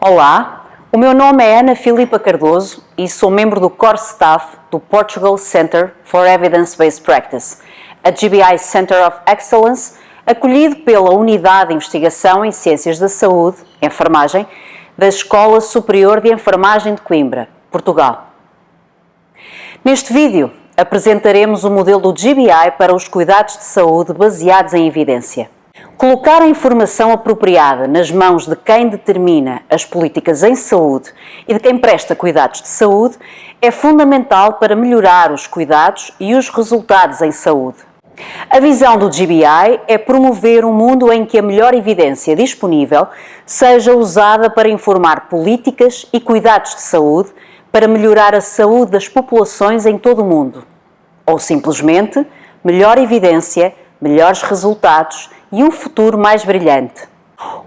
Olá, o meu nome é Ana Filipa Cardoso e sou membro do Core Staff do Portugal Center for Evidence-Based Practice, a GBI Center of Excellence, acolhido pela Unidade de Investigação em Ciências da Saúde, Enfermagem, da Escola Superior de Enfermagem de Coimbra, Portugal. Neste vídeo, apresentaremos o modelo do GBI para os cuidados de saúde baseados em evidência. Colocar a informação apropriada nas mãos de quem determina as políticas em saúde e de quem presta cuidados de saúde é fundamental para melhorar os cuidados e os resultados em saúde. A visão do GBI é promover um mundo em que a melhor evidência disponível seja usada para informar políticas e cuidados de saúde para melhorar a saúde das populações em todo o mundo. Ou simplesmente, melhor evidência, melhores resultados e um futuro mais brilhante.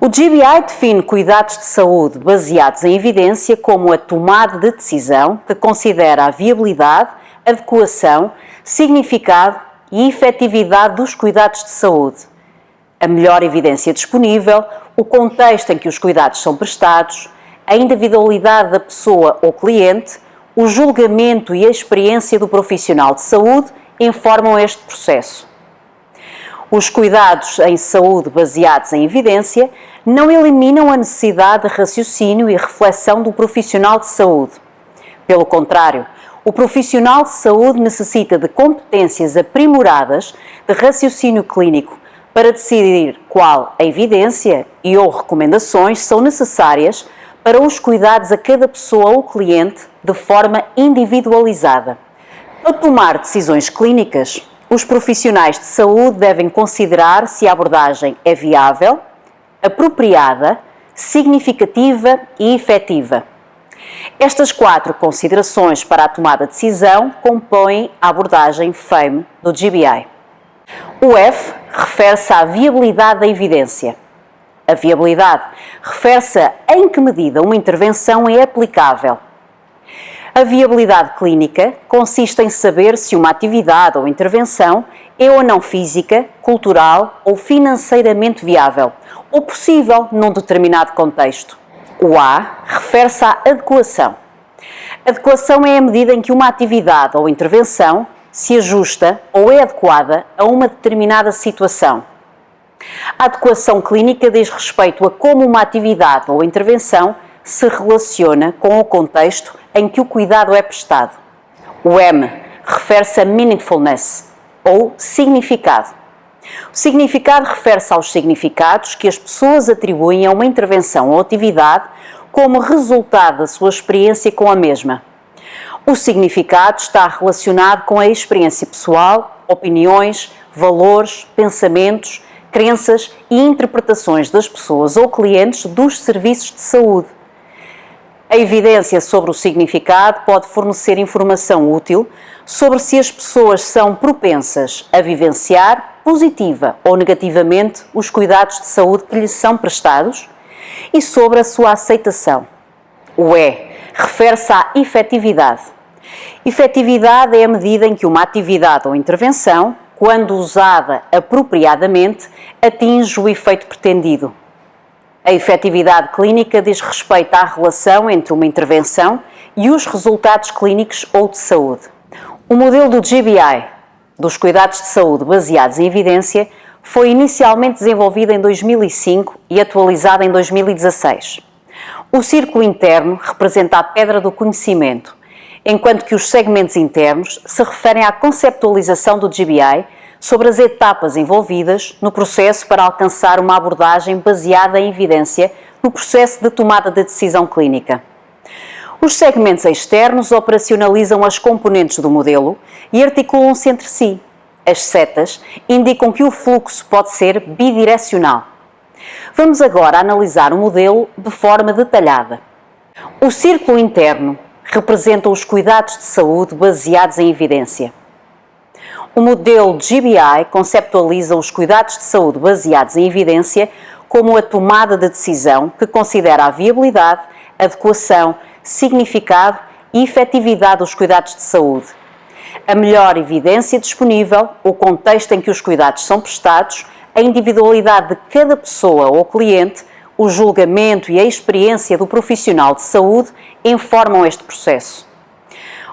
O GBI define cuidados de saúde baseados em evidência como a tomada de decisão que considera a viabilidade, adequação, significado e efetividade dos cuidados de saúde, a melhor evidência disponível, o contexto em que os cuidados são prestados, a individualidade da pessoa ou cliente, o julgamento e a experiência do profissional de saúde informam este processo. Os cuidados em saúde baseados em evidência não eliminam a necessidade de raciocínio e reflexão do profissional de saúde. Pelo contrário, o profissional de saúde necessita de competências aprimoradas de raciocínio clínico para decidir qual a evidência e ou recomendações são necessárias para os cuidados a cada pessoa ou cliente de forma individualizada. Ao tomar decisões clínicas, os profissionais de saúde devem considerar se a abordagem é viável, apropriada, significativa e efetiva. Estas 4 considerações para a tomada de decisão compõem a abordagem FAME do GBI. O F refere-se à viabilidade da evidência. A viabilidade refere-se a em que medida uma intervenção é aplicável. A viabilidade clínica consiste em saber se uma atividade ou intervenção é ou não física, cultural ou financeiramente viável, ou possível num determinado contexto. O A refere-se à adequação. Adequação é a medida em que uma atividade ou intervenção se ajusta ou é adequada a uma determinada situação. A adequação clínica diz respeito a como uma atividade ou intervenção se relaciona com o contexto em que o cuidado é prestado. O M refere-se a meaningfulness, ou significado. O significado refere-se aos significados que as pessoas atribuem a uma intervenção ou atividade como resultado da sua experiência com a mesma. O significado está relacionado com a experiência pessoal, opiniões, valores, pensamentos, crenças e interpretações das pessoas ou clientes dos serviços de saúde. A evidência sobre o significado pode fornecer informação útil sobre se as pessoas são propensas a vivenciar positiva ou negativamente os cuidados de saúde que lhes são prestados e sobre a sua aceitação. O E refere-se à efetividade. Efetividade é a medida em que uma atividade ou intervenção, quando usada apropriadamente, atinge o efeito pretendido. A efetividade clínica diz respeito à relação entre uma intervenção e os resultados clínicos ou de saúde. O modelo do GBI, dos cuidados de saúde baseados em evidência, foi inicialmente desenvolvido em 2005 e atualizado em 2016. O círculo interno representa a pedra do conhecimento, enquanto que os segmentos internos se referem à conceptualização do GBI sobre as etapas envolvidas no processo para alcançar uma abordagem baseada em evidência no processo de tomada de decisão clínica. Os segmentos externos operacionalizam as componentes do modelo e articulam-se entre si. As setas indicam que o fluxo pode ser bidirecional. Vamos agora analisar o modelo de forma detalhada. O círculo interno representa os cuidados de saúde baseados em evidência. O modelo GBI conceptualiza os cuidados de saúde baseados em evidência como a tomada de decisão que considera a viabilidade, adequação, significado e efetividade dos cuidados de saúde, a melhor evidência disponível, o contexto em que os cuidados são prestados, a individualidade de cada pessoa ou cliente, o julgamento e a experiência do profissional de saúde informam este processo.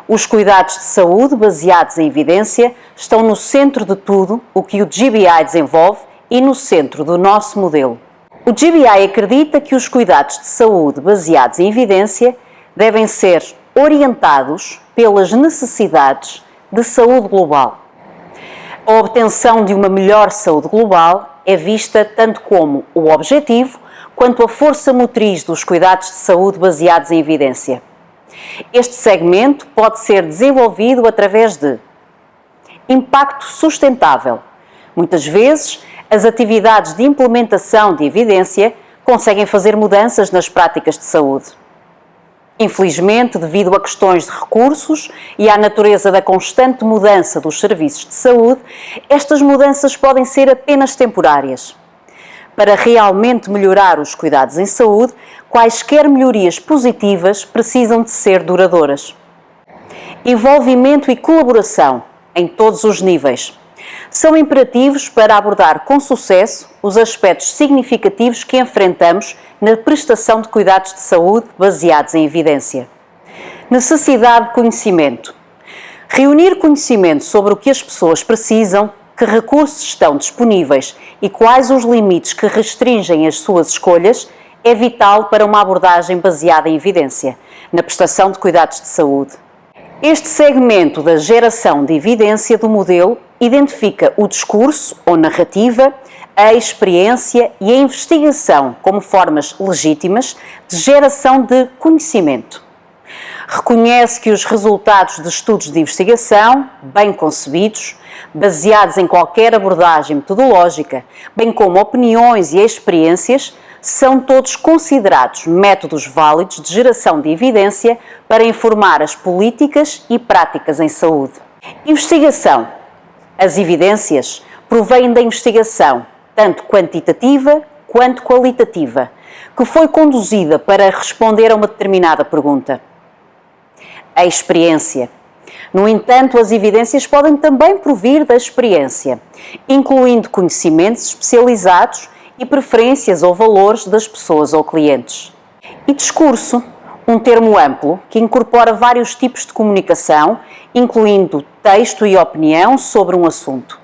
Os cuidados de saúde baseados em evidência estão no centro de tudo o que o GBI desenvolve e no centro do nosso modelo. O GBI acredita que os cuidados de saúde baseados em evidência devem ser orientados pelas necessidades de saúde global. A obtenção de uma melhor saúde global é vista tanto como o objetivo quanto a força motriz dos cuidados de saúde baseados em evidência. Este segmento pode ser desenvolvido através de impacto sustentável. Muitas vezes, as atividades de implementação de evidência conseguem fazer mudanças nas práticas de saúde. Infelizmente, devido a questões de recursos e à natureza da constante mudança dos serviços de saúde, estas mudanças podem ser apenas temporárias. Para realmente melhorar os cuidados em saúde, quaisquer melhorias positivas precisam de ser duradouras. Envolvimento e colaboração em todos os níveis são imperativos para abordar com sucesso os aspectos significativos que enfrentamos na prestação de cuidados de saúde baseados em evidência. Necessidade de conhecimento. Reunir conhecimento sobre o que as pessoas precisam, que recursos estão disponíveis e quais os limites que restringem as suas escolhas é vital para uma abordagem baseada em evidência, na prestação de cuidados de saúde. Este segmento da geração de evidência do modelo identifica o discurso ou narrativa, a experiência e a investigação como formas legítimas de geração de conhecimento. Reconhece que os resultados de estudos de investigação, bem concebidos, baseados em qualquer abordagem metodológica, bem como opiniões e experiências, são todos considerados métodos válidos de geração de evidência para informar as políticas e práticas em saúde. Investigação. As evidências provêm da investigação, tanto quantitativa quanto qualitativa, que foi conduzida para responder a uma determinada pergunta. A experiência. No entanto, as evidências podem também provir da experiência, incluindo conhecimentos especializados e preferências ou valores das pessoas ou clientes. E discurso, um termo amplo que incorpora vários tipos de comunicação, incluindo texto e opinião sobre um assunto.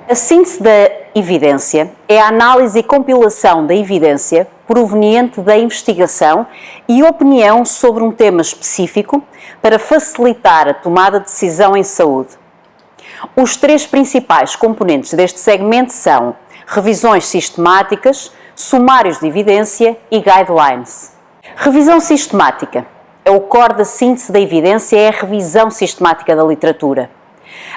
A síntese da evidência é a análise e compilação da evidência proveniente da investigação e opinião sobre um tema específico para facilitar a tomada de decisão em saúde. Os três principais componentes deste segmento são revisões sistemáticas, sumários de evidência e guidelines. Revisão sistemática. É o core da síntese da evidência, é a revisão sistemática da literatura.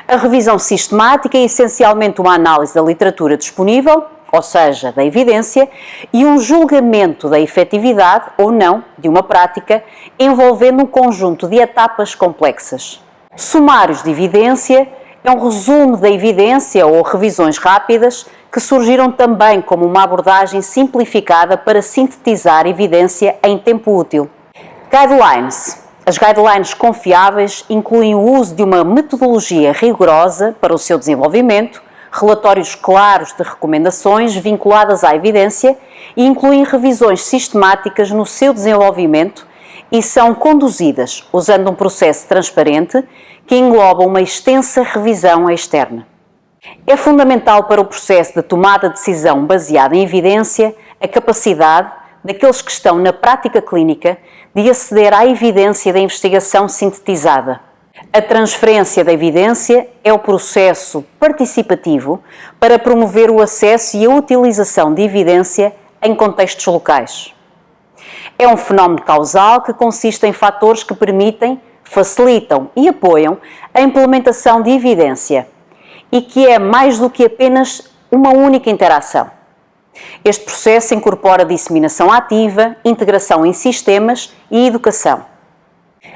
A revisão sistemática é essencialmente uma análise da literatura disponível, ou seja, da evidência, e um julgamento da efetividade ou não de uma prática, envolvendo um conjunto de etapas complexas. Sumários de evidência é um resumo da evidência ou revisões rápidas que surgiram também como uma abordagem simplificada para sintetizar evidência em tempo útil. Guidelines. As guidelines confiáveis incluem o uso de uma metodologia rigorosa para o seu desenvolvimento, relatórios claros de recomendações vinculadas à evidência e incluem revisões sistemáticas no seu desenvolvimento e são conduzidas usando um processo transparente que engloba uma extensa revisão externa. É fundamental para o processo de tomada de decisão baseada em evidência a capacidade daqueles que estão na prática clínica de aceder à evidência da investigação sintetizada. A transferência da evidência é o processo participativo para promover o acesso e a utilização de evidência em contextos locais. É um fenómeno causal que consiste em fatores que permitem, facilitam e apoiam a implementação de evidência e que é mais do que apenas uma única interação. Este processo incorpora disseminação ativa, integração em sistemas e educação.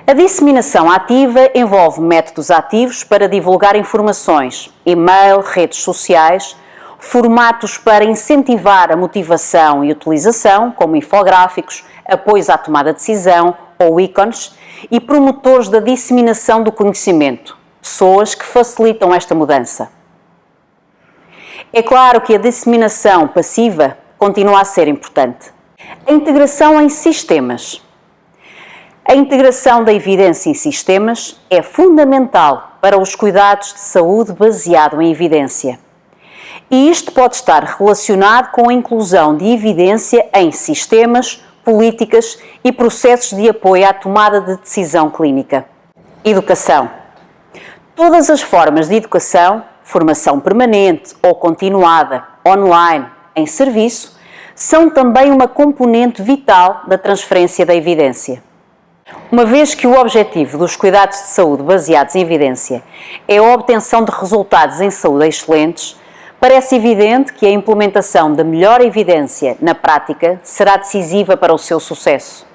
A disseminação ativa envolve métodos ativos para divulgar informações, e-mail, redes sociais, formatos para incentivar a motivação e utilização, como infográficos, apoios à tomada de decisão ou ícones, e promotores da disseminação do conhecimento, pessoas que facilitam esta mudança. É claro que a disseminação passiva continua a ser importante. A integração em sistemas. A integração da evidência em sistemas é fundamental para os cuidados de saúde baseado em evidência. E isto pode estar relacionado com a inclusão de evidência em sistemas, políticas e processos de apoio à tomada de decisão clínica. Educação. Todas as formas de educação, formação permanente ou continuada, online, em serviço, são também uma componente vital da transferência da evidência. Uma vez que o objetivo dos cuidados de saúde baseados em evidência é a obtenção de resultados em saúde excelentes, parece evidente que a implementação da melhor evidência na prática será decisiva para o seu sucesso.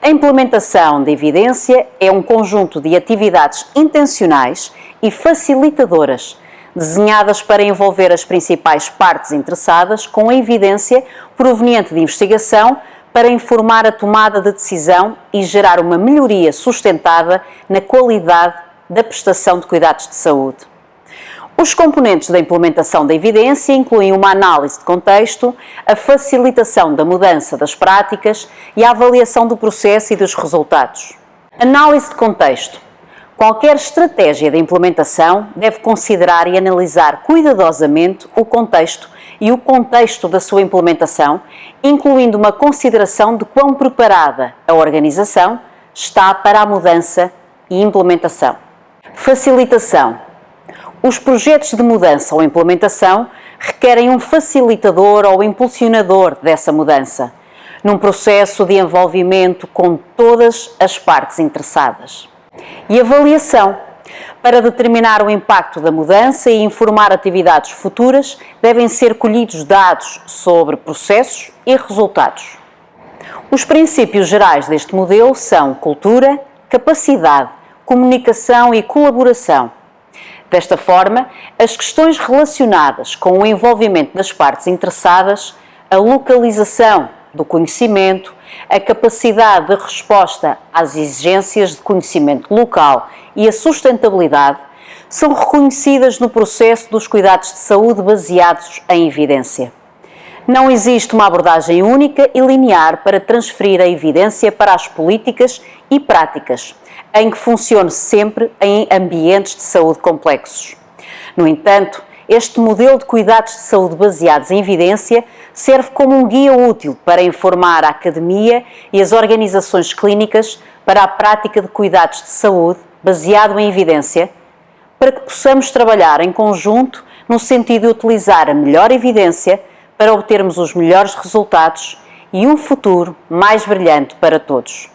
A implementação da evidência é um conjunto de atividades intencionais e facilitadoras, desenhadas para envolver as principais partes interessadas com a evidência proveniente de investigação para informar a tomada de decisão e gerar uma melhoria sustentada na qualidade da prestação de cuidados de saúde. Os componentes da implementação da evidência incluem uma análise de contexto, a facilitação da mudança das práticas e a avaliação do processo e dos resultados. Análise de contexto. Qualquer estratégia de implementação deve considerar e analisar cuidadosamente o contexto e o contexto da sua implementação, incluindo uma consideração de quão preparada a organização está para a mudança e implementação. Facilitação. Os projetos de mudança ou implementação requerem um facilitador ou impulsionador dessa mudança, num processo de envolvimento com todas as partes interessadas. E avaliação. Para determinar o impacto da mudança e informar atividades futuras, devem ser colhidos dados sobre processos e resultados. Os princípios gerais deste modelo são cultura, capacidade, comunicação e colaboração. Desta forma, as questões relacionadas com o envolvimento das partes interessadas, a localização do conhecimento, a capacidade de resposta às exigências de conhecimento local e a sustentabilidade são reconhecidas no processo dos cuidados de saúde baseados em evidência. Não existe uma abordagem única e linear para transferir a evidência para as políticas e práticas, em que funcione sempre em ambientes de saúde complexos. No entanto, este modelo de cuidados de saúde baseados em evidência serve como um guia útil para informar a academia e as organizações clínicas para a prática de cuidados de saúde baseado em evidência, para que possamos trabalhar em conjunto no sentido de utilizar a melhor evidência para obtermos os melhores resultados e um futuro mais brilhante para todos.